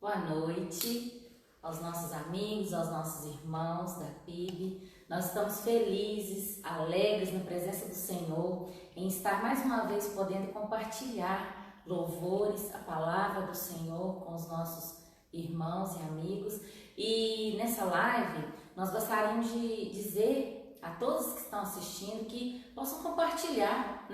Boa noite aos nossos amigos, aos nossos irmãos da PIB. Nós estamos felizes, alegres na presença do Senhor, em estar mais uma vez podendo compartilhar louvores, a palavra do Senhor com os nossos irmãos e amigos. E nessa live nós gostaríamos de dizer a todos que estão assistindo que possam compartilhar,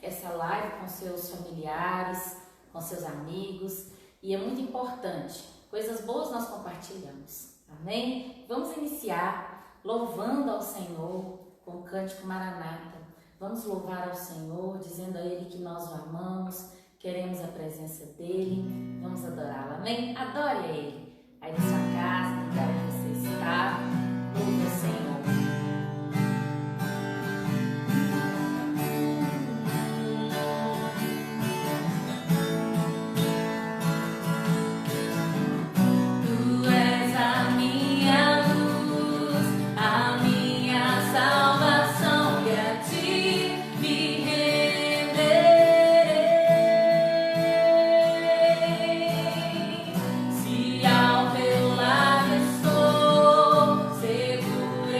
essa live com seus familiares, com seus amigos. E é muito importante, coisas boas nós compartilhamos, amém? Vamos iniciar louvando ao Senhor com o cântico Maranata. Vamos louvar ao Senhor, dizendo a Ele que nós o amamos, queremos a presença dEle, vamos adorá-lo, amém? Adore a Ele, aí na sua casa, no lugar onde você está, louve o Senhor. Se ao teu lado estou, seguro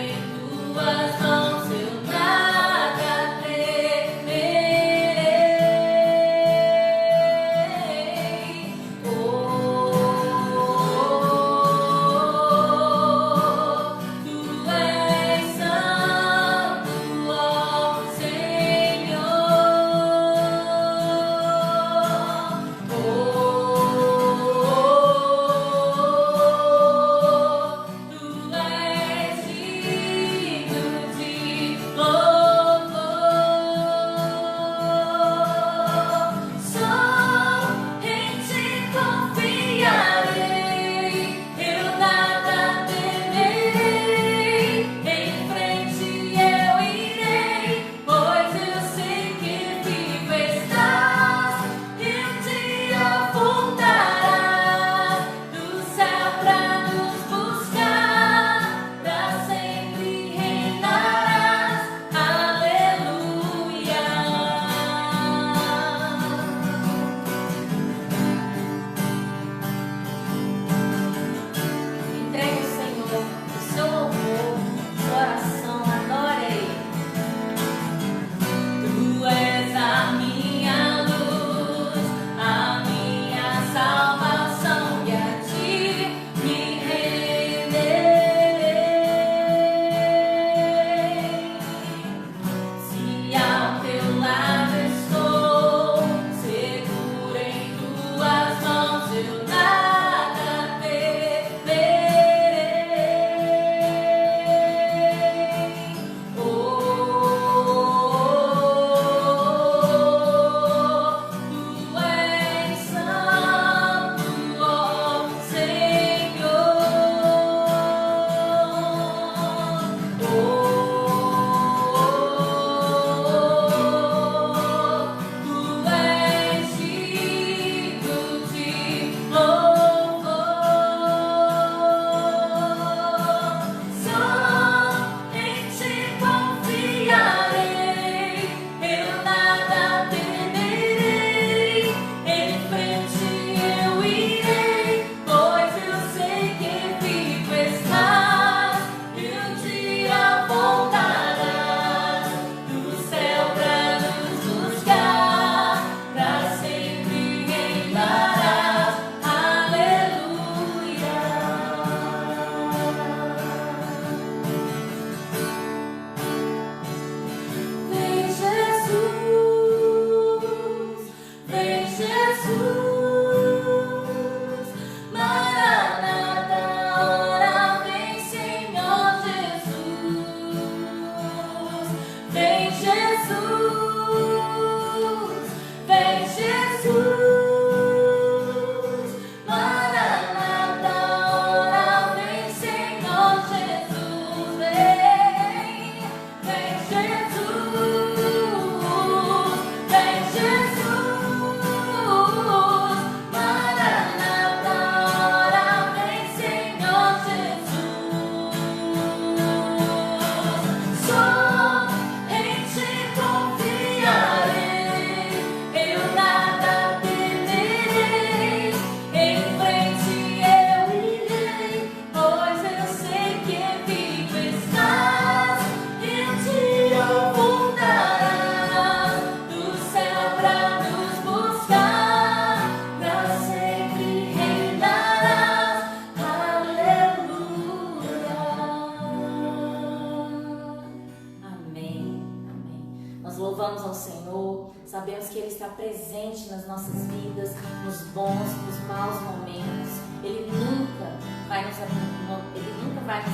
Senhor, sabemos que Ele está presente nas nossas vidas, nos bons, nos maus momentos. Ele nunca vai nos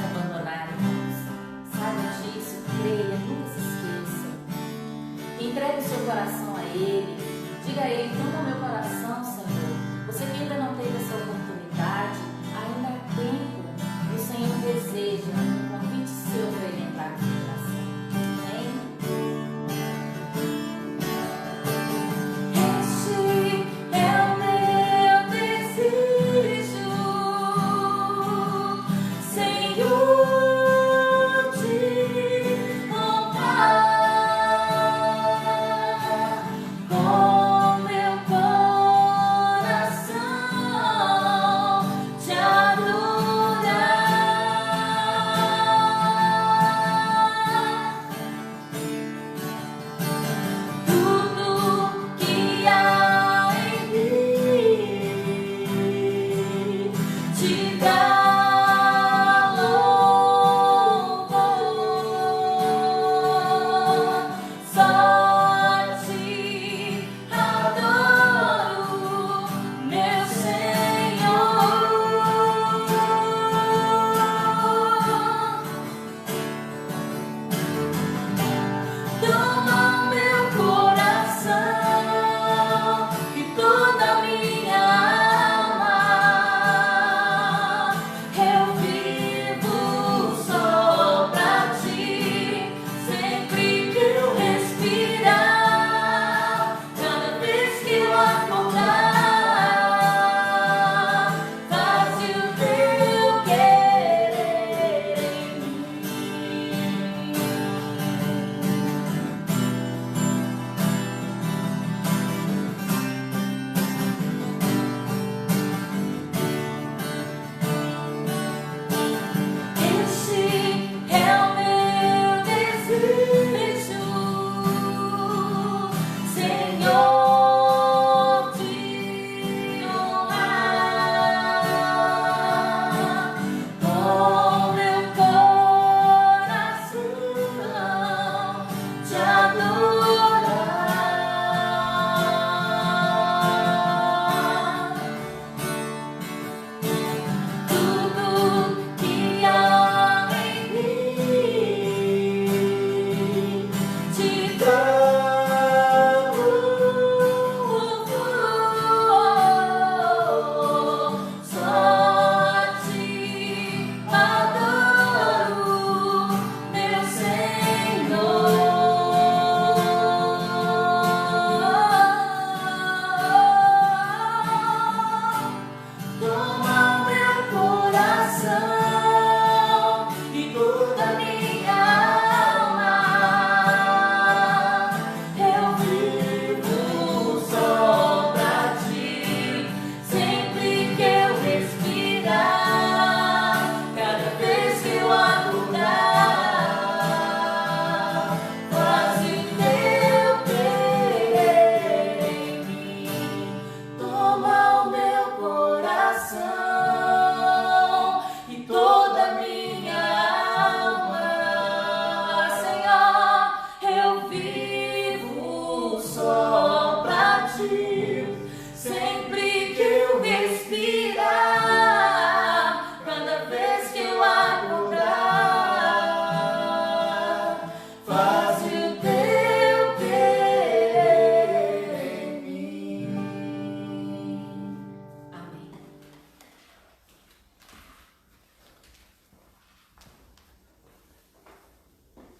abandonar, irmãos. Saiba disso, creia, nunca se esqueça. Entregue o seu coração a Ele. Diga a Ele: toma meu coração, Senhor. Você que ainda não teve essa oportunidade, ainda há tempo. E o Senhor deseja um convite seu para Ele entrar no seu coração. Amém? Este é o meu desejo, Senhor, te honrar com meu coração, te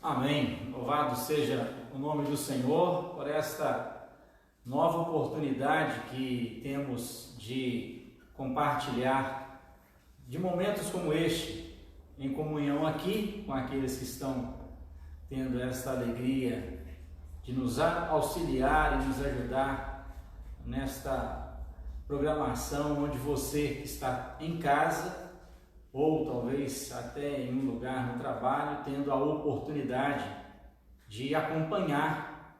Amém. Louvado seja o nome do Senhor por esta nova oportunidade que temos de compartilhar de momentos como este, em comunhão aqui com aqueles que estão tendo esta alegria de nos auxiliar e nos ajudar nesta programação onde você está em casa ou talvez até em um lugar no trabalho, tendo a oportunidade de acompanhar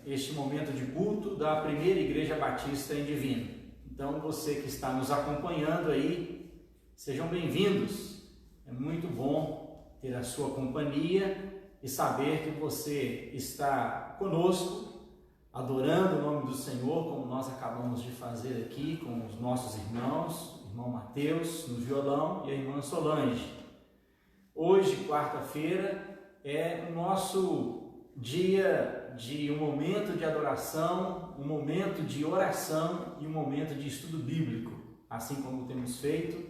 este momento de culto da Primeira Igreja Batista em Divino. Então, você que está nos acompanhando aí, sejam bem-vindos. É muito bom ter a sua companhia e saber que você está conosco, adorando o nome do Senhor, como nós acabamos de fazer aqui com os nossos irmãos, o irmão Mateus no violão e a irmã Solange. Hoje, quarta-feira, é o nosso dia de um momento de adoração, um momento de oração e um momento de estudo bíblico. Assim como temos feito,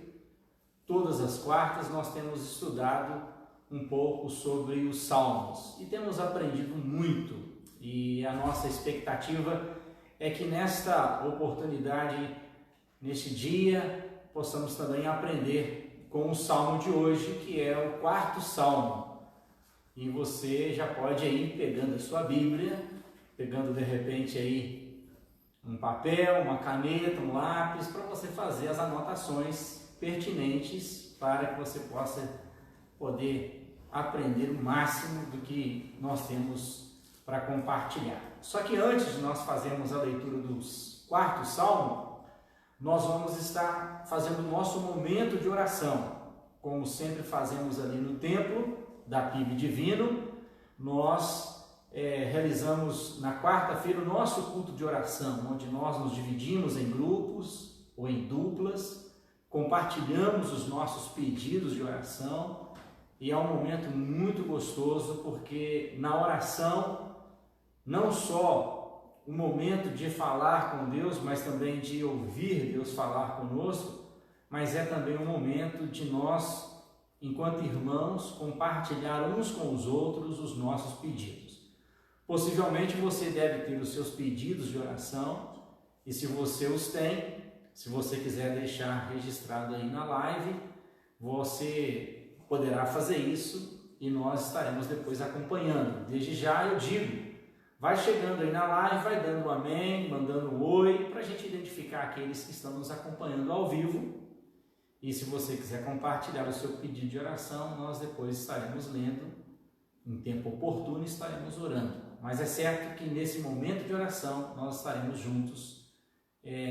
todas as quartas nós temos estudado um pouco sobre os Salmos e temos aprendido muito, e a nossa expectativa é que nesta oportunidade, neste dia, possamos também aprender com o Salmo de hoje, que é o 4º Salmo. E você já pode ir pegando a sua Bíblia, pegando de repente aí um papel, uma caneta, um lápis, para você fazer as anotações pertinentes para que você possa poder aprender o máximo do que nós temos para compartilhar. Só que antes de nós fazermos a leitura do 4º Salmo, nós vamos estar fazendo o nosso momento de oração, como sempre fazemos ali no templo da PIB Divino. Nós realizamos na quarta-feira o nosso culto de oração, onde nós nos dividimos em grupos ou em duplas, compartilhamos os nossos pedidos de oração, e é um momento muito gostoso, porque na oração, não só o momento de falar com Deus, mas também de ouvir Deus falar conosco, mas é também um momento de nós, enquanto irmãos, compartilhar uns com os outros os nossos pedidos. Possivelmente você deve ter os seus pedidos de oração, e se você os tem, se você quiser deixar registrado aí na live, você poderá fazer isso e nós estaremos depois acompanhando. Desde já eu digo, vai chegando aí na live, vai dando um amém, mandando um oi, para a gente identificar aqueles que estão nos acompanhando ao vivo. E se você quiser compartilhar o seu pedido de oração, nós depois estaremos lendo, em tempo oportuno estaremos orando. Mas é certo que nesse momento de oração nós estaremos juntos,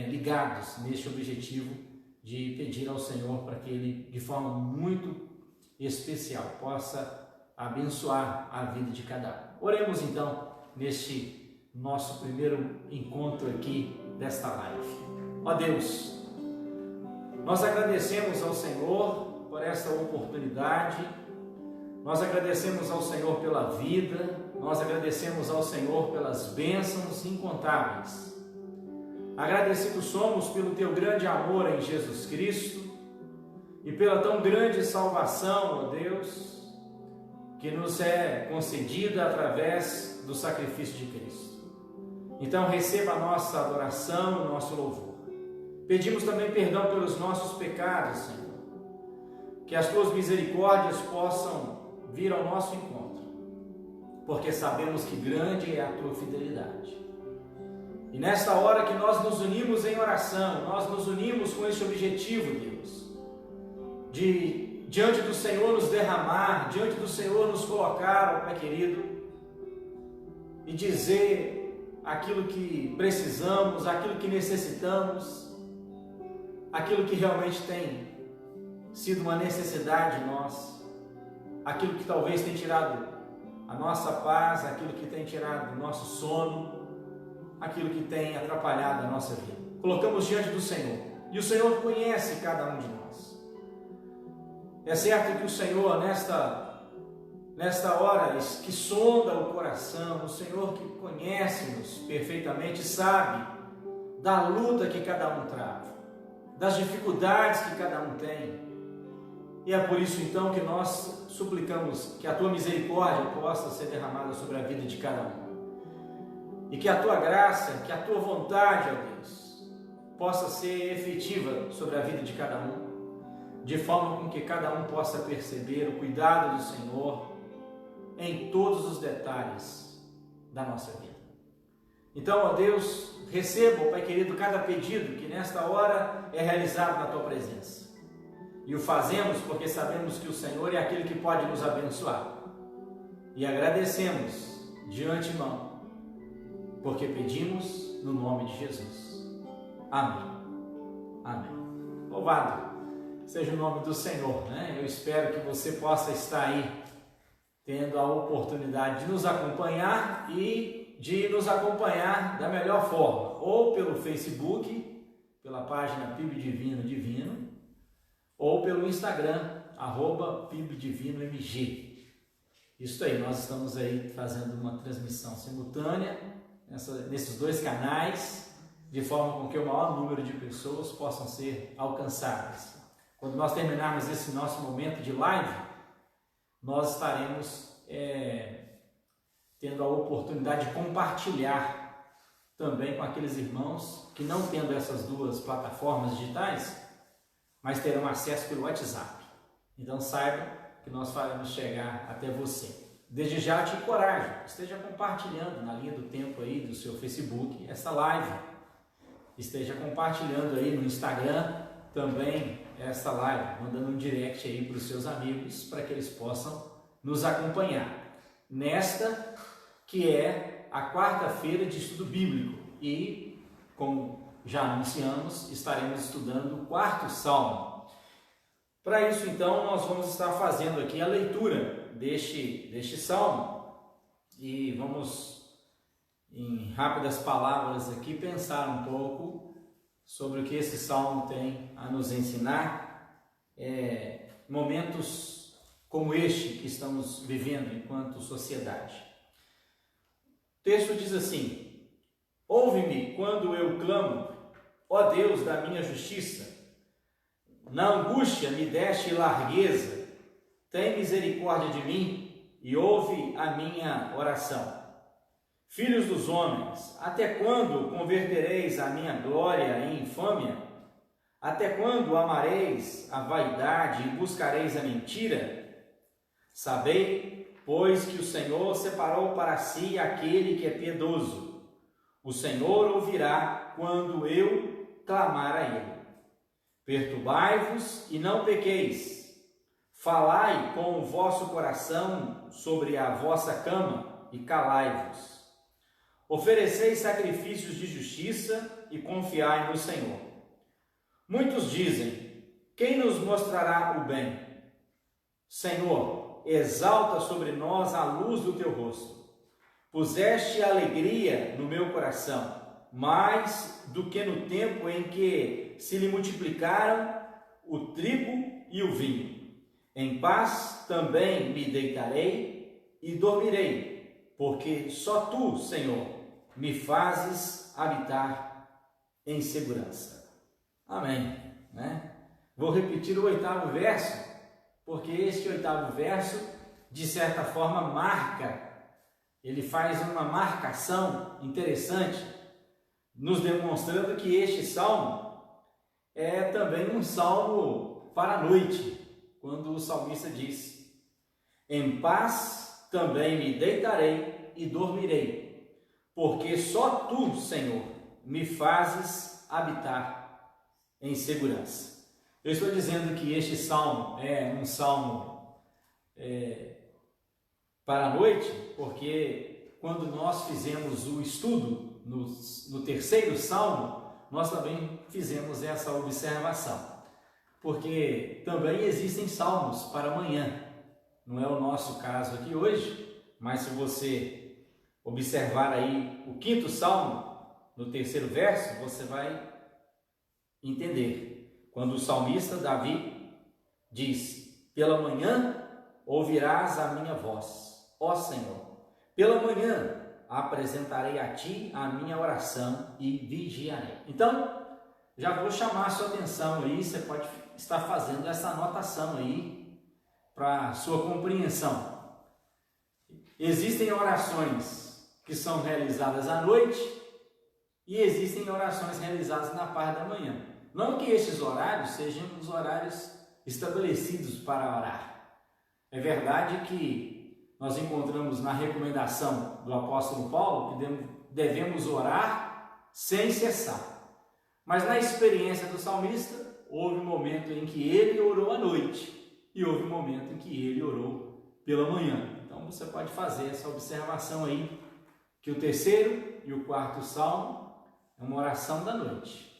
ligados neste objetivo de pedir ao Senhor para que Ele, de forma muito especial, possa abençoar a vida de cada um. Oremos então neste nosso primeiro encontro aqui desta live. Ó Deus, nós agradecemos ao Senhor por esta oportunidade, nós agradecemos ao Senhor pela vida, nós agradecemos ao Senhor pelas bênçãos incontáveis. Agradecidos somos pelo Teu grande amor em Jesus Cristo e pela tão grande salvação, ó Deus, que nos é concedida através do sacrifício de Cristo. Então receba a nossa adoração, o nosso louvor. Pedimos também perdão pelos nossos pecados, Senhor, que as Tuas misericórdias possam vir ao nosso encontro, porque sabemos que grande é a Tua fidelidade. E nesta hora que nós nos unimos em oração, nós nos unimos com este objetivo, Deus, de diante do Senhor nos derramar, diante do Senhor nos colocar, ó Pai querido, e dizer aquilo que precisamos, aquilo que necessitamos, aquilo que realmente tem sido uma necessidade nossa, aquilo que talvez tenha tirado a nossa paz, aquilo que tem tirado o nosso sono, aquilo que tem atrapalhado a nossa vida. Colocamos diante do Senhor, e o Senhor conhece cada um de nós. É certo que o Senhor, nesta hora que sonda o coração, o Senhor que conhece-nos perfeitamente, sabe da luta que cada um trava, das dificuldades que cada um tem. E é por isso então que nós suplicamos que a Tua misericórdia possa ser derramada sobre a vida de cada um. E que a Tua graça, que a Tua vontade, ó Deus, possa ser efetiva sobre a vida de cada um, de forma com que cada um possa perceber o cuidado do Senhor em todos os detalhes da nossa vida. Então, ó Deus, receba, ó Pai querido, cada pedido que nesta hora é realizado na Tua presença. E o fazemos porque sabemos que o Senhor é aquele que pode nos abençoar. E agradecemos de antemão, porque pedimos no nome de Jesus. Amém. Amém. Louvado seja o nome do Senhor, né? Eu espero que você possa estar aí tendo a oportunidade de nos acompanhar e de nos acompanhar da melhor forma, ou pelo Facebook, pela página PIB Divino, ou pelo Instagram, @PIBDivinoMG. Isso aí, nós estamos aí fazendo uma transmissão simultânea nesses dois canais, de forma com que o maior número de pessoas possam ser alcançadas. Quando nós terminarmos esse nosso momento de live, nós estaremos tendo a oportunidade de compartilhar também com aqueles irmãos que, não tendo essas duas plataformas digitais, mas terão acesso pelo WhatsApp. Então saiba que nós faremos chegar até você. Desde já te encorajo, esteja compartilhando na linha do tempo aí do seu Facebook essa live. Esteja compartilhando aí no Instagram também essa live, mandando um direct aí para os seus amigos, para que eles possam nos acompanhar nesta que é a quarta-feira de estudo bíblico. E, como já anunciamos, estaremos estudando o 4º Salmo. Para isso, então, nós vamos estar fazendo aqui a leitura deste Salmo e vamos, em rápidas palavras aqui, pensar um pouco sobre o que esse Salmo tem a nos ensinar. Momentos como este que estamos vivendo enquanto sociedade. O texto diz assim: ouve-me quando eu clamo, ó Deus da minha justiça. Na angústia me deste largueza, tem misericórdia de mim e ouve a minha oração. Filhos dos homens, até quando convertereis a minha glória em infâmia? Até quando amareis a vaidade e buscareis a mentira? Sabei, pois, que o Senhor separou para si aquele que é piedoso. O Senhor ouvirá quando eu clamar a ele. Perturbai-vos e não pequeis. Falai com o vosso coração sobre a vossa cama e calai-vos. Ofereceis sacrifícios de justiça e confiai no Senhor. Muitos dizem: quem nos mostrará o bem? Senhor, exalta sobre nós a luz do teu rosto. Puseste alegria no meu coração, mais do que no tempo em que se lhe multiplicaram o trigo e o vinho. Em paz também me deitarei e dormirei, porque só tu, Senhor, me fazes habitar em segurança. Amém. Vou repetir o 8º verso, porque este 8º verso, de certa forma, ele faz uma marcação interessante, nos demonstrando que este salmo é também um salmo para a noite, quando o salmista diz: em paz também me deitarei e dormirei, porque só tu, Senhor, me fazes habitar em segurança. Eu estou dizendo que este salmo é um salmo para a noite, porque quando nós fizemos o estudo no 3º Salmo, nós também fizemos essa observação, porque também existem salmos para amanhã. Não é o nosso caso aqui hoje, mas se você observar aí o 5º Salmo, no 3º verso, você vai entender. Quando o salmista Davi diz: pela manhã ouvirás a minha voz, ó Senhor, pela manhã apresentarei a ti a minha oração e vigiarei. Então, já vou chamar a sua atenção aí, você pode estar fazendo essa anotação aí para sua compreensão. Existem orações que são realizadas à noite e existem orações realizadas na parte da manhã. Não que estes horários sejam os horários estabelecidos para orar. É verdade que nós encontramos na recomendação do apóstolo Paulo que devemos orar sem cessar. Mas na experiência do salmista, houve um momento em que ele orou à noite e houve um momento em que ele orou pela manhã. Então você pode fazer essa observação aí, que o 3º e o 4º Salmo é uma oração da noite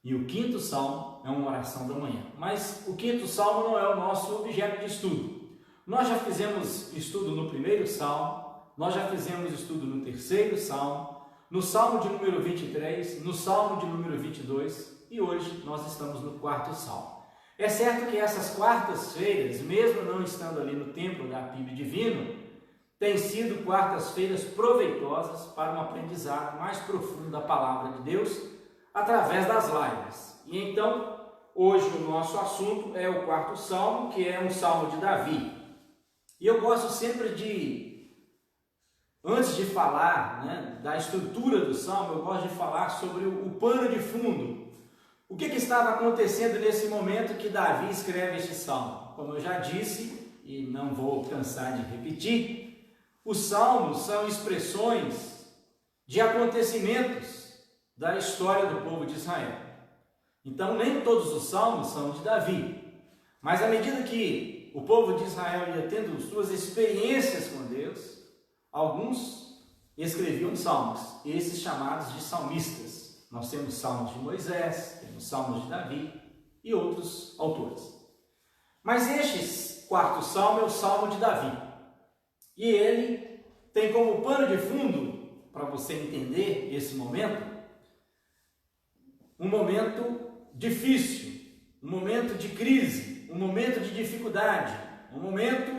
e o 5º Salmo é uma oração da manhã. Mas o 5º Salmo não é o nosso objeto de estudo. Nós já fizemos estudo no 1º Salmo, nós já fizemos estudo no terceiro Salmo, no Salmo de número 23, no Salmo de número 22 e hoje nós estamos no quarto Salmo. É certo que essas quartas-feiras, mesmo não estando ali no templo da PIB Divino, têm sido quartas-feiras proveitosas para um aprendizado mais profundo da Palavra de Deus através das lives. E então, hoje o nosso assunto é o quarto Salmo, que é um Salmo de Davi. E eu gosto sempre de, antes de falar, da estrutura do Salmo, eu gosto de falar sobre o pano de fundo. O que estava acontecendo nesse momento que Davi escreve este Salmo? Como eu já disse, e não vou cansar de repetir, os Salmos são expressões de acontecimentos da história do povo de Israel. Então, nem todos os Salmos são de Davi, mas à medida que o povo de Israel ia tendo suas experiências com Deus, alguns escreviam salmos, esses chamados de salmistas. Nós temos salmos de Moisés, temos salmos de Davi e outros autores. Mas este quarto salmo é o Salmo de Davi. E ele tem como pano de fundo, para você entender esse momento, um momento difícil, um momento de crise, um momento de dificuldade, um momento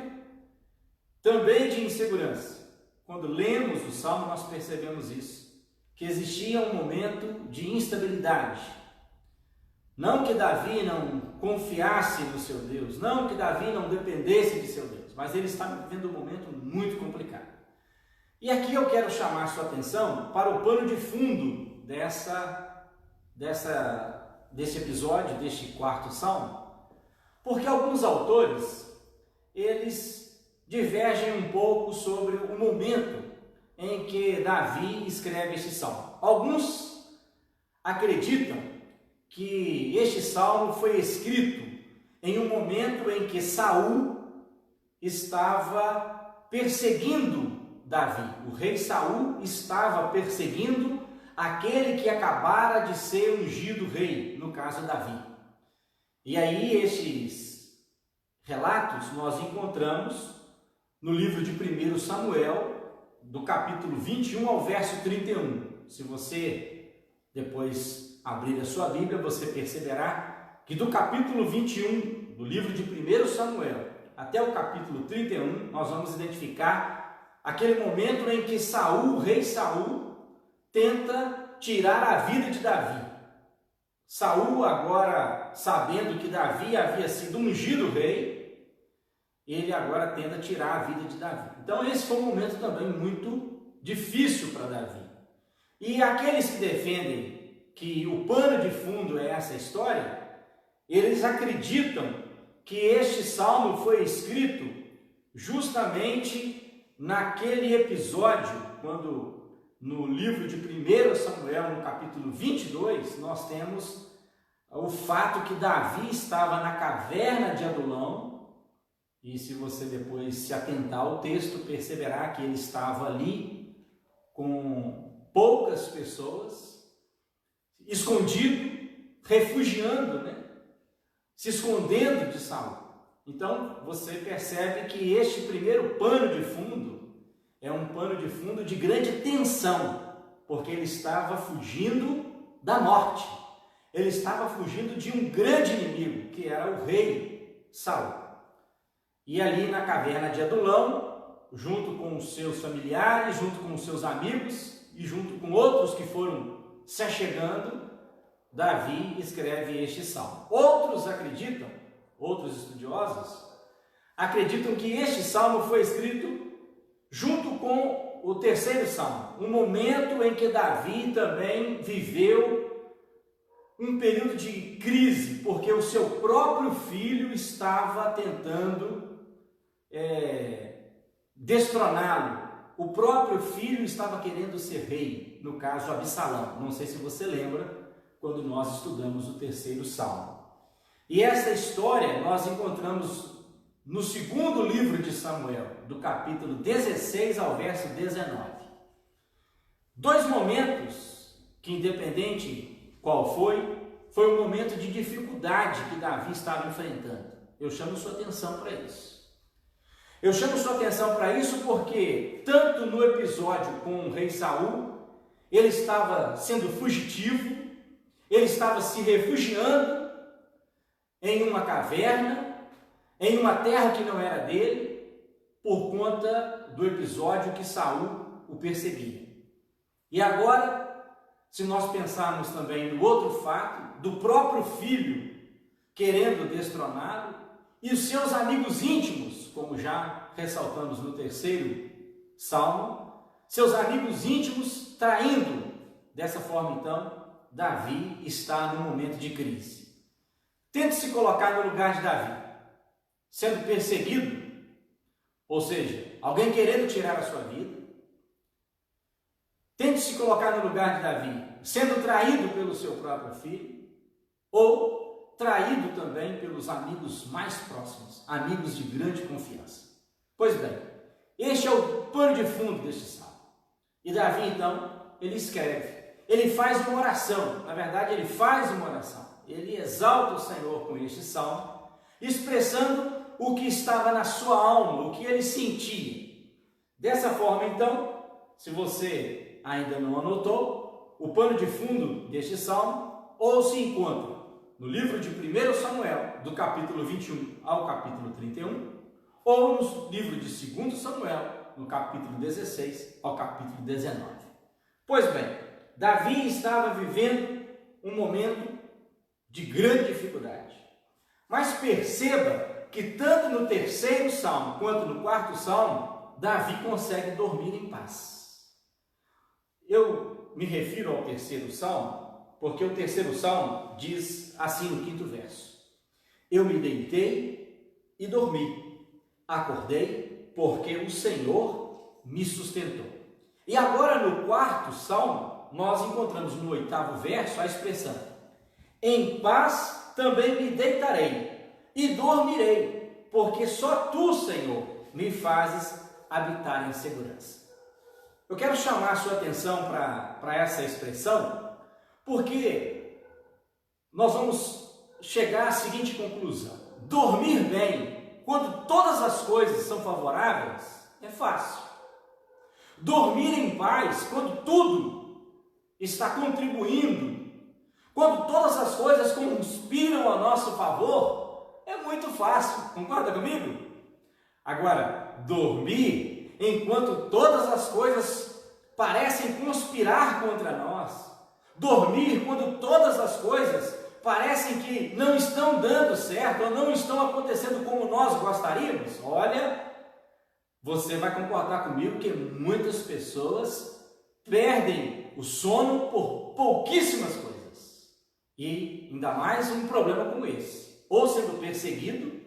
também de insegurança. Quando lemos o Salmo, nós percebemos isso, que existia um momento de instabilidade. Não que Davi não confiasse no seu Deus, não que Davi não dependesse de seu Deus, mas ele estava vivendo um momento muito complicado. E aqui eu quero chamar sua atenção para o pano de fundo desse episódio, deste quarto salmo, porque alguns autores, eles divergem um pouco sobre o momento em que Davi escreve este salmo. Alguns acreditam que este salmo foi escrito em um momento em que Saul estava perseguindo Davi. O rei Saul estava perseguindo aquele que acabara de ser ungido rei, no caso Davi. E aí estes relatos nós encontramos no livro de 1 Samuel, do capítulo 21 ao verso 31. Se você depois abrir a sua Bíblia, você perceberá que do capítulo 21 do livro de 1 Samuel até o capítulo 31, nós vamos identificar aquele momento em que Saul, o rei Saul, tenta tirar a vida de Davi. Saul, agora sabendo que Davi havia sido ungido rei, ele agora tenta tirar a vida de Davi. Então esse foi um momento também muito difícil para Davi. E aqueles que defendem que o pano de fundo é essa história, eles acreditam que este salmo foi escrito justamente naquele episódio, quando no livro de 1 Samuel, no capítulo 22, nós temos o fato que Davi estava na caverna de Adulão, e se você depois se atentar ao texto, perceberá que ele estava ali com poucas pessoas, escondido, refugiando, se escondendo de Saul. Então, você percebe que este primeiro pano de fundo é um pano de fundo de grande tensão, porque ele estava fugindo da morte. Ele estava fugindo de um grande inimigo, que era o rei Saul. E ali na caverna de Adulão, junto com os seus familiares, junto com os seus amigos e junto com outros que foram se achegando, Davi escreve este salmo. Outros acreditam, outros estudiosos, acreditam que este salmo foi escrito junto com o terceiro salmo, um momento em que Davi também viveu um período de crise, porque o seu próprio filho estava tentando destroná-lo. O próprio filho estava querendo ser rei, no caso Absalão. Não sei se você lembra, quando nós estudamos o terceiro salmo. E essa história nós encontramos no segundo livro de Samuel, do capítulo 16 ao verso 19. Dois momentos que, independente qual foi um momento de dificuldade que Davi estava enfrentando. Eu chamo sua atenção para isso. Eu chamo sua atenção para isso porque, tanto no episódio com o rei Saul, ele estava sendo fugitivo, ele estava se refugiando em uma caverna, em uma terra que não era dele, por conta do episódio que Saul o perseguia. E agora, se nós pensarmos também no outro fato, do próprio filho querendo destroná-lo, e os seus amigos íntimos, como já ressaltamos no terceiro salmo, seus amigos íntimos traindo. Dessa forma, então, Davi está num momento de crise. Tente se colocar no lugar de Davi, sendo perseguido, ou seja, alguém querendo tirar a sua vida. Tente se colocar no lugar de Davi, sendo traído pelo seu próprio filho, ou traído também pelos amigos mais próximos, amigos de grande confiança. Pois bem, este é o pano de fundo deste salmo. E Davi, então, ele escreve, ele faz uma oração, na verdade ele faz uma oração, ele exalta o Senhor com este salmo, expressando o que estava na sua alma, o que ele sentia. Dessa forma, então, se você ainda não anotou, o pano de fundo deste salmo ou se encontra no livro de 1 Samuel, do capítulo 21 ao capítulo 31, ou no livro de 2 Samuel, no capítulo 16 ao capítulo 19. Pois bem, Davi estava vivendo um momento de grande dificuldade. Mas perceba que tanto no terceiro salmo quanto no quarto salmo, Davi consegue dormir em paz. Eu me refiro ao terceiro salmo, porque o terceiro salmo diz assim no quinto verso: eu me deitei e dormi, acordei porque o Senhor me sustentou. E agora no quarto salmo, nós encontramos no oitavo verso a expressão: em paz também me deitarei e dormirei, porque só tu, Senhor, me fazes habitar em segurança. Eu quero chamar a sua atenção para essa expressão, porque nós vamos chegar à seguinte conclusão: dormir bem, quando todas as coisas são favoráveis, é fácil. Dormir em paz, quando tudo está contribuindo, quando todas as coisas conspiram a nosso favor, é muito fácil. Concorda comigo? Agora, dormir enquanto todas as coisas parecem conspirar contra nós, dormir quando todas as coisas parecem que não estão dando certo ou não estão acontecendo como nós gostaríamos, olha, você vai concordar comigo que muitas pessoas perdem o sono por pouquíssimas coisas. E ainda mais um problema como esse, ou sendo perseguido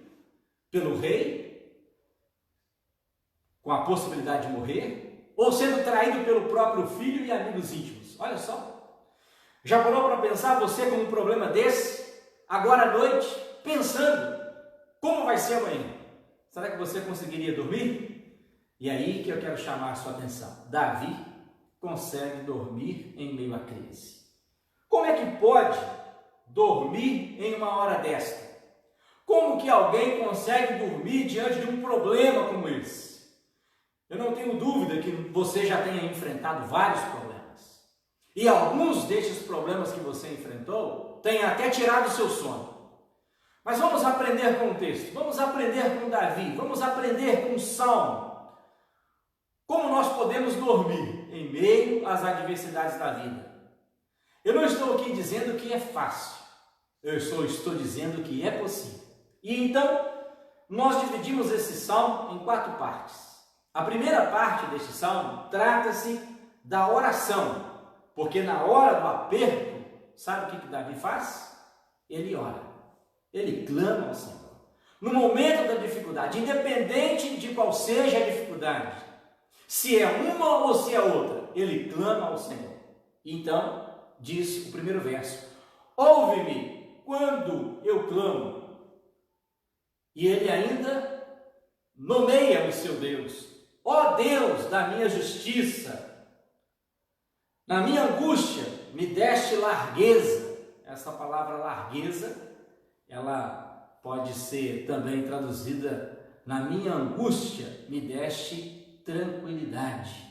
pelo rei, com a possibilidade de morrer, ou sendo traído pelo próprio filho e amigos íntimos. Olha só. Já parou para pensar você com um problema desse, agora à noite, pensando como vai ser amanhã? Será que você conseguiria dormir? E aí que eu quero chamar a sua atenção. Davi consegue dormir em meio à crise. Como é que pode dormir em uma hora desta? Como que alguém consegue dormir diante de um problema como esse? Eu não tenho dúvida que você já tenha enfrentado vários problemas. E alguns destes problemas que você enfrentou têm até tirado o seu sono. Mas vamos aprender com o texto, vamos aprender com Davi, vamos aprender com o Salmo. Como nós podemos dormir em meio às adversidades da vida? Eu não estou aqui dizendo que é fácil, eu estou dizendo que é possível. E então, nós dividimos esse salmo em 4 partes. A primeira parte deste salmo trata-se da oração, porque na hora do aperto, sabe o que Davi faz? Ele ora, ele clama ao Senhor. No momento da dificuldade, independente de qual seja a dificuldade, se é uma ou se é outra, ele clama ao Senhor. Então, diz o primeiro verso: ouve-me quando eu clamo. E ele ainda nomeia o seu Deus: ó Deus da minha justiça, na minha angústia me deste largueza. Essa palavra largueza, ela pode ser também traduzida na minha angústia me deste tranquilidade.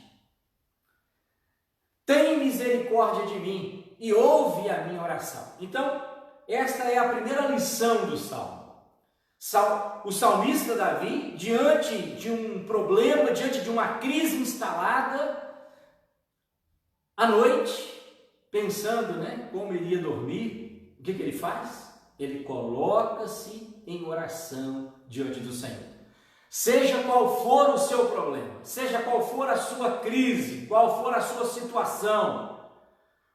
Tem misericórdia de mim e ouve a minha oração. Então, esta é a primeira lição do Salmo. O salmista Davi, diante de um problema, diante de uma crise instalada, à noite, pensando, como iria dormir, o que ele faz? Ele coloca-se em oração diante do Senhor. Seja qual for o seu problema, seja qual for a sua crise, qual for a sua situação,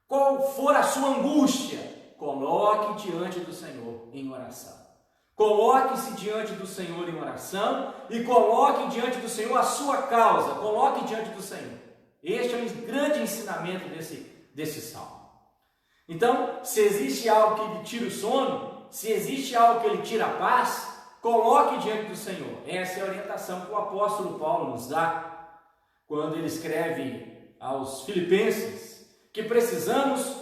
qual for a sua angústia, coloque diante do Senhor em oração. Coloque-se diante do Senhor em oração e coloque diante do Senhor a sua causa, coloque diante do Senhor. Este é um grande ensinamento desse salmo. Então, se existe algo que lhe tira o sono, se existe algo que lhe tira a paz, coloque diante do Senhor. Essa é a orientação que o apóstolo Paulo nos dá quando ele escreve aos Filipenses que precisamos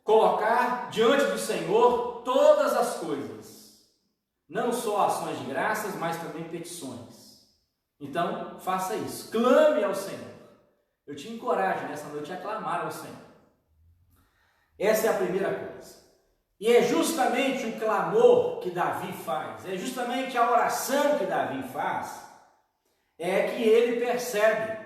colocar diante do Senhor todas as coisas. Não só ações de graças, mas também petições. Então, faça isso. Clame ao Senhor. Eu te encorajo nessa noite a clamar ao Senhor. Essa é a primeira coisa. E é justamente o clamor que Davi faz, é justamente a oração que Davi faz, é que ele percebe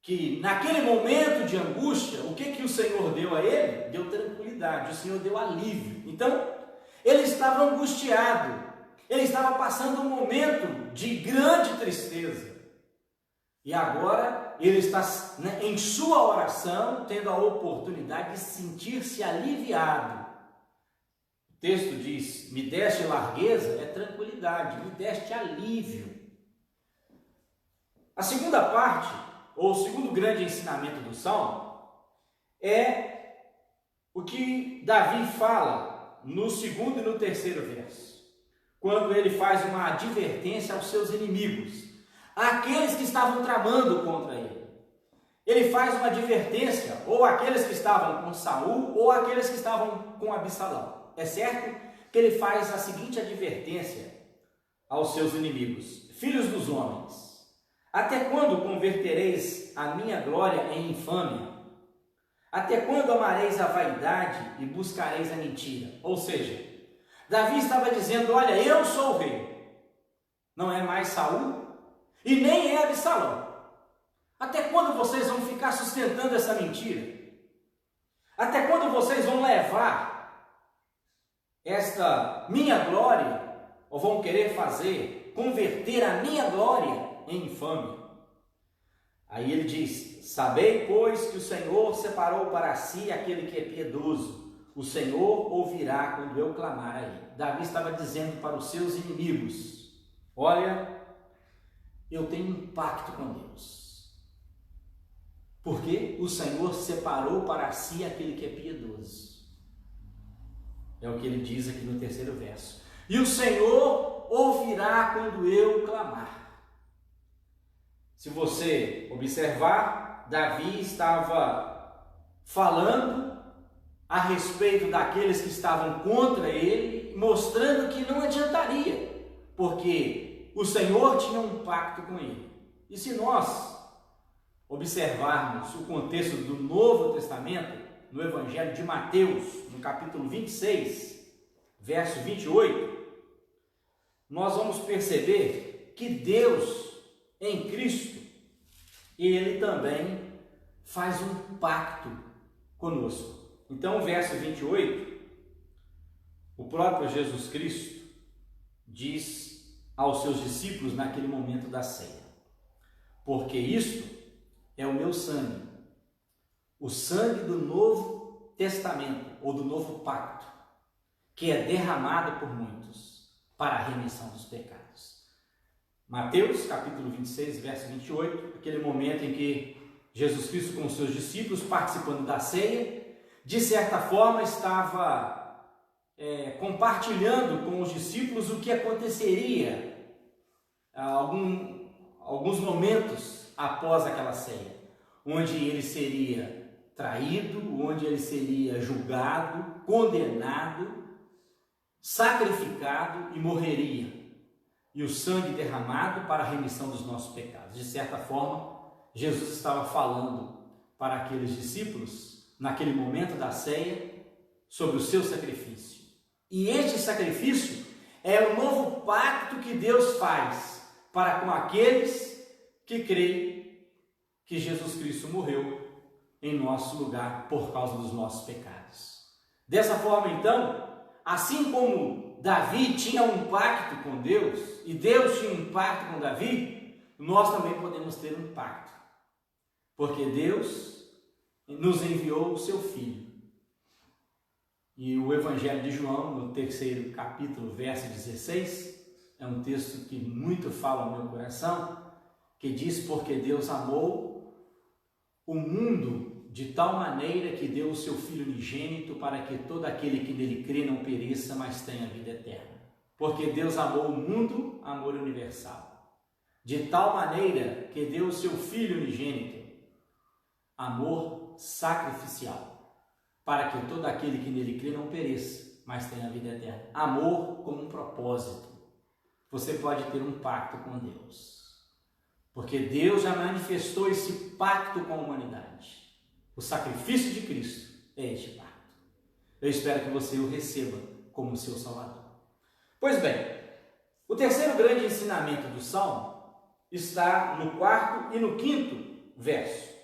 que naquele momento de angústia, o que o Senhor deu a ele? Deu tranquilidade, o Senhor deu alívio. Então, ele estava angustiado, ele estava passando um momento de grande tristeza. E agora ele está em sua oração tendo a oportunidade de sentir-se aliviado. O texto diz, me deste largueza, é tranquilidade, me deste alívio. A segunda parte, ou o segundo grande ensinamento do Salmo, é o que Davi fala no segundo e no terceiro verso, quando ele faz uma advertência aos seus inimigos, àqueles que estavam tramando contra ele. Ele faz uma advertência, ou àqueles que estavam com Saul, ou àqueles que estavam com Absalão. É certo que ele faz a seguinte advertência aos seus inimigos: filhos dos homens, até quando convertereis a minha glória em infâmia? Até quando amareis a vaidade e buscareis a mentira? Ou seja, Davi estava dizendo, olha, eu sou o rei, não é mais Saul e nem é Absalão. Até quando vocês vão ficar sustentando essa mentira? Até quando vocês vão levar esta minha glória, ou vão querer converter a minha glória em infâmia? Aí ele diz, sabei, pois, que o Senhor separou para si aquele que é piedoso, o Senhor ouvirá quando eu clamar a ele. Davi estava dizendo para os seus inimigos, olha, eu tenho um pacto com Deus, porque o Senhor separou para si aquele que é piedoso. É o que ele diz aqui no terceiro verso. E o Senhor ouvirá quando eu clamar. Se você observar, Davi estava falando a respeito daqueles que estavam contra ele, mostrando que não adiantaria, porque o Senhor tinha um pacto com ele. E se nós observarmos o contexto do Novo Testamento, no Evangelho de Mateus, no capítulo 26, verso 28, nós vamos perceber que Deus, em Cristo, Ele também faz um pacto conosco. Então, o verso 28, o próprio Jesus Cristo diz aos seus discípulos naquele momento da ceia, porque isto é o meu sangue, o sangue do Novo Testamento, ou do Novo Pacto, que é derramado por muitos para a remissão dos pecados. Mateus, capítulo 26, verso 28, aquele momento em que Jesus Cristo com os seus discípulos, participando da ceia, de certa forma estava compartilhando com os discípulos o que aconteceria alguns momentos após aquela ceia, onde ele seria traído, onde ele seria julgado, condenado, sacrificado e morreria. e o sangue derramado para a remissão dos nossos pecados. De certa forma, Jesus estava falando para aqueles discípulos, naquele momento da ceia, sobre o seu sacrifício. E este sacrifício é o novo pacto que Deus faz para com aqueles que creem que Jesus Cristo morreu em nosso lugar por causa dos nossos pecados. Dessa forma, então, assim como Davi tinha um pacto com Deus e Deus tinha um pacto com Davi, nós também podemos ter um pacto, porque Deus nos enviou o seu Filho. E o Evangelho de João, no 3º capítulo, verso 16, é um texto que muito fala ao meu coração, que diz: porque Deus amou o mundo de tal maneira que deu o seu Filho unigênito para que todo aquele que nele crê não pereça, mas tenha vida eterna. Porque Deus amou o mundo, amor universal. De tal maneira que deu o seu Filho unigênito, amor sacrificial, para que todo aquele que nele crê não pereça, mas tenha vida eterna. Amor com um propósito. Você pode ter um pacto com Deus, porque Deus já manifestou esse pacto com a humanidade. O sacrifício de Cristo é este pacto. Eu espero que você o receba como seu Salvador. Pois bem, o terceiro grande ensinamento do Salmo está no 4º e no 5º verso.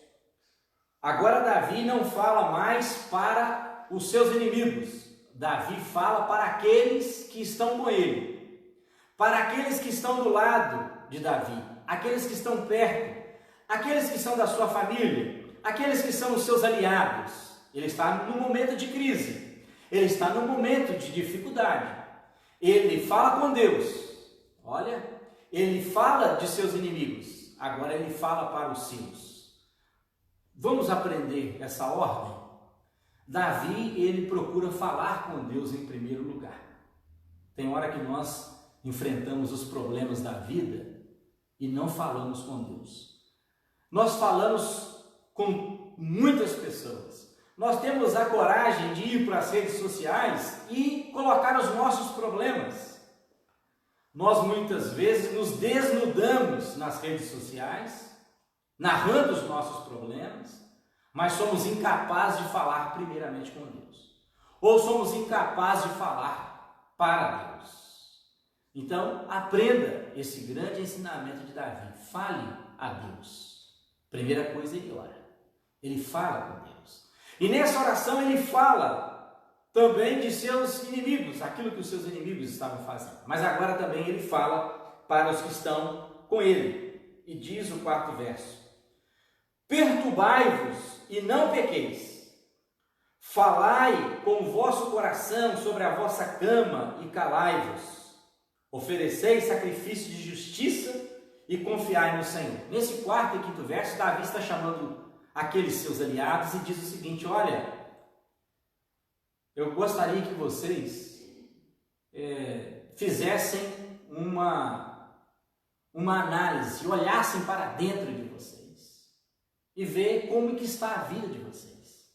Agora Davi não fala mais para os seus inimigos. Davi fala para aqueles que estão com ele, para aqueles que estão do lado de Davi, aqueles que estão perto, aqueles que são da sua família, aqueles que são os seus aliados. Ele está num momento de crise, ele está num momento de dificuldade. Ele fala com Deus, olha, ele fala de seus inimigos, agora ele fala para os seus. Vamos aprender essa ordem? Davi, ele procura falar com Deus em primeiro lugar. Tem hora que nós enfrentamos os problemas da vida e não falamos com Deus. Nós falamos com muitas pessoas. Nós temos a coragem de ir para as redes sociais e colocar os nossos problemas. Nós muitas vezes nos desnudamos nas redes sociais, narrando os nossos problemas, mas somos incapazes de falar primeiramente com Deus, ou somos incapazes de falar para Deus. Então, aprenda esse grande ensinamento de Davi: fale a Deus. Primeira coisa, ele ora, ele fala com Deus, e nessa oração ele fala também de seus inimigos, aquilo que os seus inimigos estavam fazendo, mas agora também ele fala para os que estão com ele, e diz o 4º verso: perturbai-vos e não pequeis, falai com o vosso coração sobre a vossa cama e calai-vos, ofereceis sacrifício de justiça e confiai no Senhor. Nesse 4º e 5º verso, Davi está chamando aqueles seus aliados e diz o seguinte: olha, eu gostaria que vocês fizessem uma análise, olhassem para dentro de vocês e ver como que está a vida de vocês.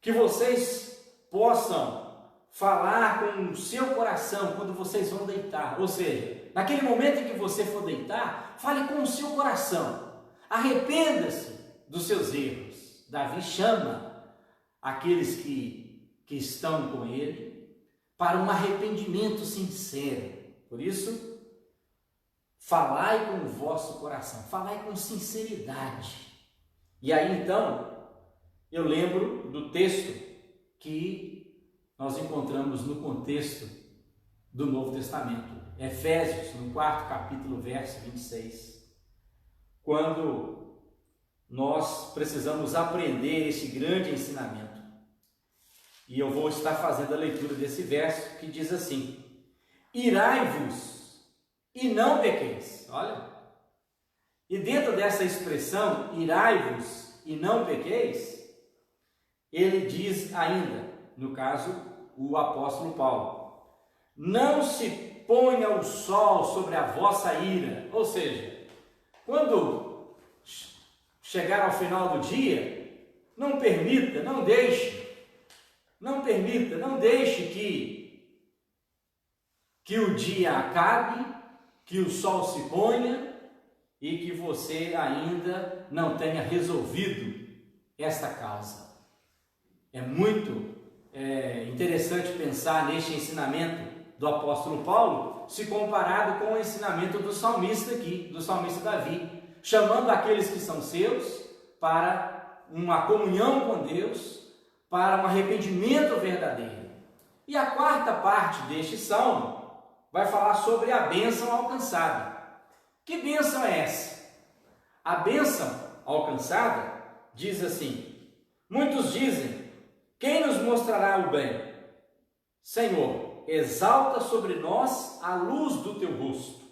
Que vocês possam falar com o seu coração quando vocês vão deitar. Ou seja, naquele momento em que você for deitar, fale com o seu coração. Arrependa-se dos seus erros. Davi chama aqueles que estão com ele para um arrependimento sincero. Por isso, falai com o vosso coração, falai com sinceridade. E aí então, eu lembro do texto que nós encontramos no contexto do Novo Testamento, Efésios, no 4º capítulo, verso 26, quando nós precisamos aprender esse grande ensinamento. E eu vou estar fazendo a leitura desse verso que diz assim: irai-vos e não pequeis. Olha, e dentro dessa expressão, irai-vos e não pequeis, ele diz ainda, no caso, o apóstolo Paulo: não se ponha o sol sobre a vossa ira. Ou seja, quando chegar ao final do dia, não permita, não deixe que que o dia acabe, que o sol se ponha e que você ainda não tenha resolvido esta causa. É muito interessante pensar neste ensinamento do apóstolo Paulo, se comparado com o ensinamento do salmista aqui, do salmista Davi, chamando aqueles que são seus para uma comunhão com Deus, para um arrependimento verdadeiro. E a quarta parte deste salmo vai falar sobre a bênção alcançada. Que bênção é essa? A bênção alcançada diz assim: muitos dizem, quem nos mostrará o bem? Senhor, exalta sobre nós a luz do teu rosto.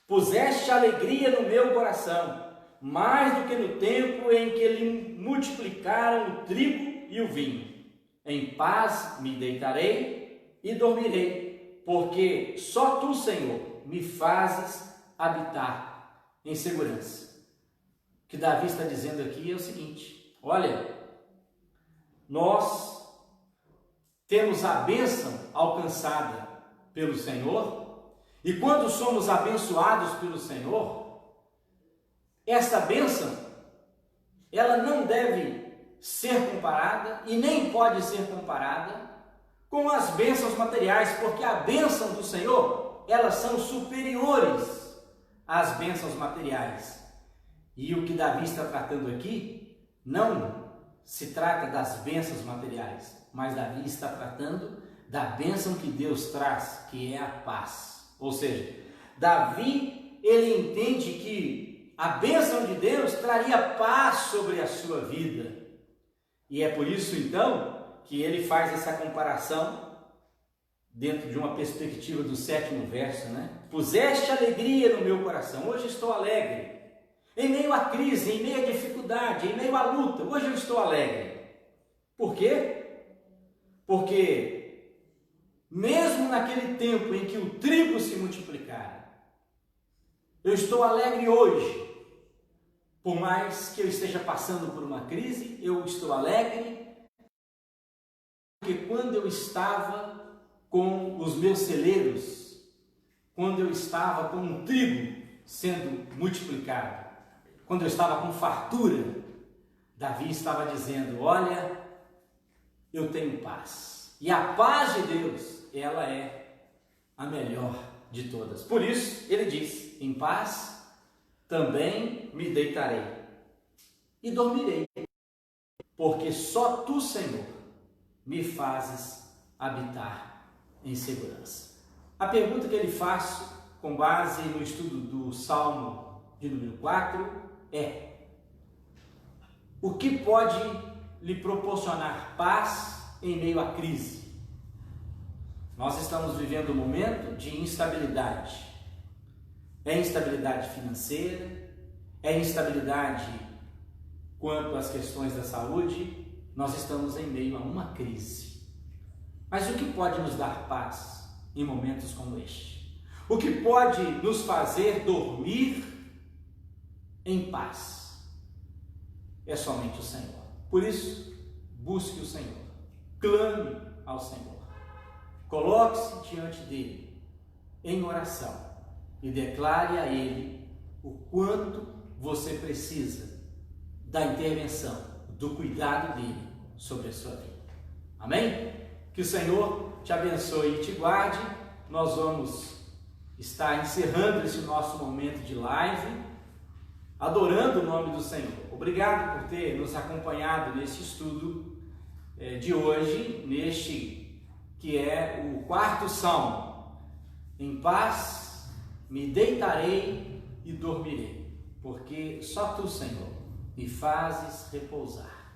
Puseste alegria no meu coração, mais do que no tempo em que lhe multiplicaram o trigo e o vinho. Em paz me deitarei e dormirei, porque só tu, Senhor, me fazes habitar em segurança. O que Davi está dizendo aqui é o seguinte: olha, nós temos a bênção alcançada pelo Senhor, e quando somos abençoados pelo Senhor, esta bênção, ela não deve ser comparada e nem pode ser comparada com as bênçãos materiais, porque a bênção do Senhor, elas são superiores às bênçãos materiais. E o que Davi está tratando aqui não se trata das bênçãos materiais, mas Davi está tratando da bênção que Deus traz, que é a paz. Ou seja, Davi, ele entende que a bênção de Deus traria paz sobre a sua vida. E é por isso, então, que ele faz essa comparação dentro de uma perspectiva do 7º verso, né? Puseste alegria no meu coração, hoje estou alegre. Em meio à crise, em meio à dificuldade, em meio à luta, hoje eu estou alegre. Por quê? Porque mesmo naquele tempo em que o trigo se multiplicara, eu estou alegre hoje. Por mais que eu esteja passando por uma crise, eu estou alegre, porque quando eu estava com os meus celeiros, quando eu estava com o trigo sendo multiplicado, quando eu estava com fartura, Davi estava dizendo: olha, eu tenho paz. E a paz de Deus, ela é a melhor de todas. Por isso, ele diz: em paz também me deitarei e dormirei, porque só tu, Senhor, me fazes habitar em segurança. A pergunta que ele faz, com base no estudo do Salmo de número 4, é: o que pode lhe proporcionar paz em meio à crise? Nós estamos vivendo um momento de instabilidade. É instabilidade financeira, é instabilidade quanto às questões da saúde. Nós estamos em meio a uma crise. Mas o que pode nos dar paz em momentos como este? O que pode nos fazer dormir em paz? É somente o Senhor. Por isso, busque o Senhor, clame ao Senhor, coloque-se diante dele em oração e declare a ele o quanto você precisa da intervenção, do cuidado dele sobre a sua vida. Amém? Que o Senhor te abençoe e te guarde. Nós vamos estar encerrando esse nosso momento de live, adorando o nome do Senhor. Obrigado por ter nos acompanhado nesse estudo de hoje, neste que é o 4º Salmo. Em paz me deitarei e dormirei, porque só tu, Senhor, me fazes repousar.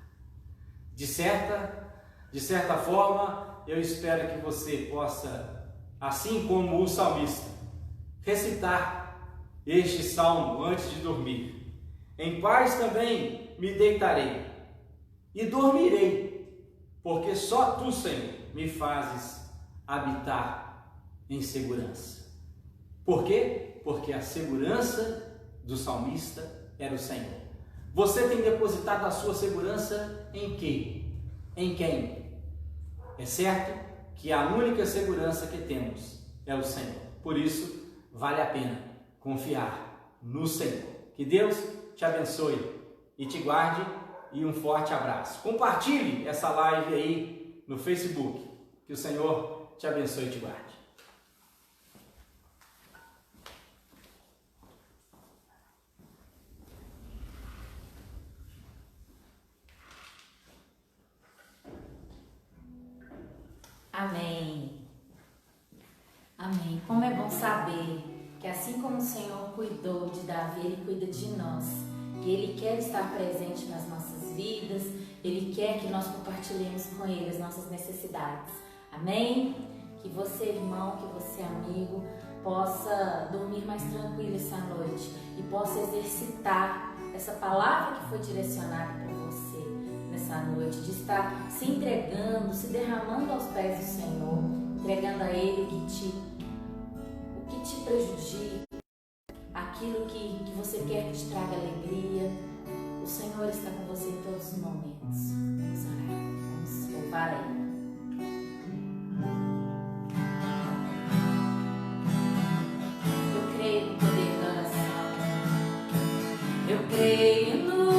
De certa forma, eu espero que você possa, assim como o salmista, recitar este salmo antes de dormir. Em paz também me deitarei e dormirei, porque só tu, Senhor, me fazes habitar em segurança. Por quê? Porque a segurança do salmista era o Senhor. Você tem depositado a sua segurança em quê? Em quem? É certo que a única segurança que temos é o Senhor. Por isso, vale a pena confiar no Senhor. Que Deus te abençoe e te guarde, e um forte abraço. Compartilhe essa live aí no Facebook. Que o Senhor te abençoe e te guarde. Amém. Amém. Como é bom saber que assim como o Senhor cuidou de Davi, Ele cuida de nós. E Ele quer estar presente nas nossas vidas. Ele quer que nós compartilhemos com Ele as nossas necessidades. Amém? Que você, irmão, que você, amigo, possa dormir mais tranquilo essa noite e possa exercitar essa palavra que foi direcionada para você nessa noite, de estar se entregando, se derramando aos pés do Senhor, entregando a Ele o que te prejudica, aquilo que você quer que te traga alegria. O Senhor está com você em todos os momentos. Vamos orar, vamos louvar a Ele. Eu creio no poder da oração. Eu creio no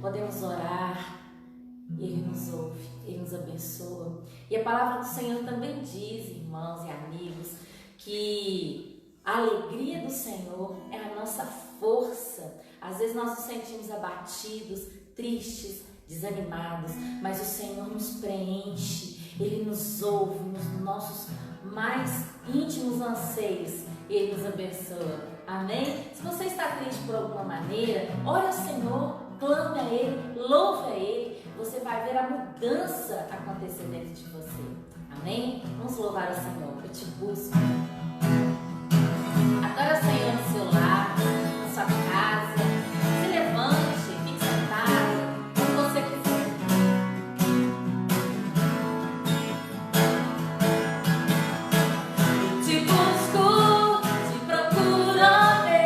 Podemos orar, Ele nos ouve, Ele nos abençoa. E a palavra do Senhor também diz, irmãos e amigos, que a alegria do Senhor é a nossa força. Às vezes nós nos sentimos abatidos, tristes, desanimados, mas o Senhor nos preenche, Ele nos ouve nos nossos mais íntimos anseios, Ele nos abençoa. Amém? Se você está triste por alguma maneira, ore ao Senhor, clame a Ele, louve a Ele, você vai ver a mudança acontecer dentro de você. Amém? Vamos louvar ao Senhor. Eu te busco. Adora o Senhor no seu lar, na sua casa. Se levante, fique sentado, como você quiser. Eu te busco, te procuro, Deus.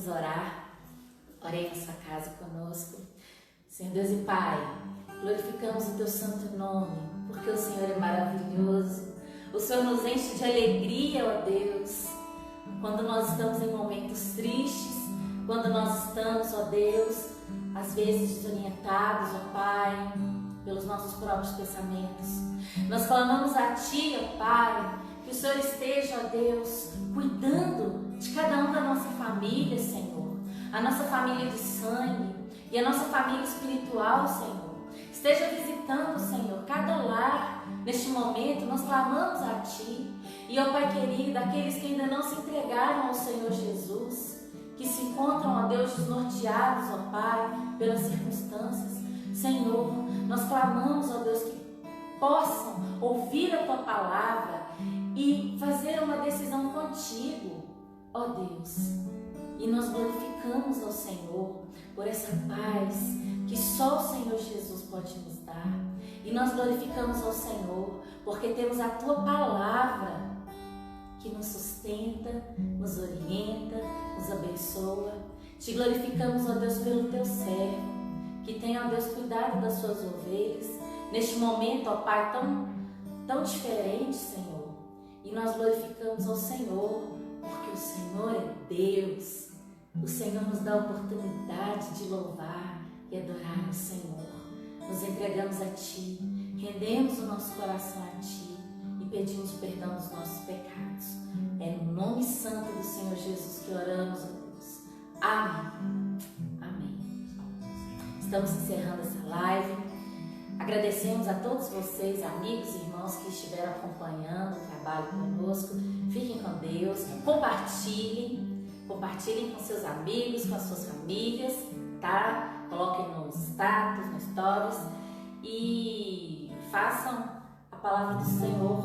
Vamos orar. Orei na sua casa conosco. Senhor Deus e Pai, glorificamos o Teu santo nome, porque o Senhor é maravilhoso. O Senhor nos enche de alegria, ó Deus, quando nós estamos em momentos tristes, quando nós estamos, ó Deus, às vezes desorientados, ó Pai, pelos nossos próprios pensamentos. Nós clamamos a Ti, ó Pai, que o Senhor esteja, ó Deus, cuidando de cada um da nossa família, Senhor, a nossa família de sangue e a nossa família espiritual, Senhor. Esteja visitando, Senhor, cada lar. Neste momento, nós clamamos a Ti. E, ó Pai querido, aqueles que ainda não se entregaram ao Senhor Jesus, que se encontram, ó Deus, desnorteados, ó Pai, pelas circunstâncias, Senhor, nós clamamos, ó Deus, que possam ouvir a Tua palavra e fazer uma decisão contigo, ó Deus. E nós glorificamos ao Senhor por essa paz que só o Senhor Jesus pode nos dar. E nós glorificamos ao Senhor porque temos a Tua palavra que nos sustenta, nos orienta, nos abençoa. Te glorificamos, ó Deus, pelo Teu servo, que tem, ó Deus, cuidado das Suas ovelhas, neste momento, ó Pai, tão diferente, Senhor. E nós glorificamos ao Senhor, porque o Senhor é Deus. O Senhor nos dá a oportunidade de louvar e adorar o Senhor. Nos entregamos a Ti, rendemos o nosso coração a Ti e pedimos perdão dos nossos pecados. É no nome santo do Senhor Jesus que oramos, ó Deus. Amém. Amém. Estamos encerrando essa live. Agradecemos a todos vocês, amigos e irmãos que estiveram acompanhando o trabalho conosco. Fiquem com Deus, compartilhem com seus amigos, com as suas famílias, tá? Coloquem nos status, nos stories e façam a palavra do Senhor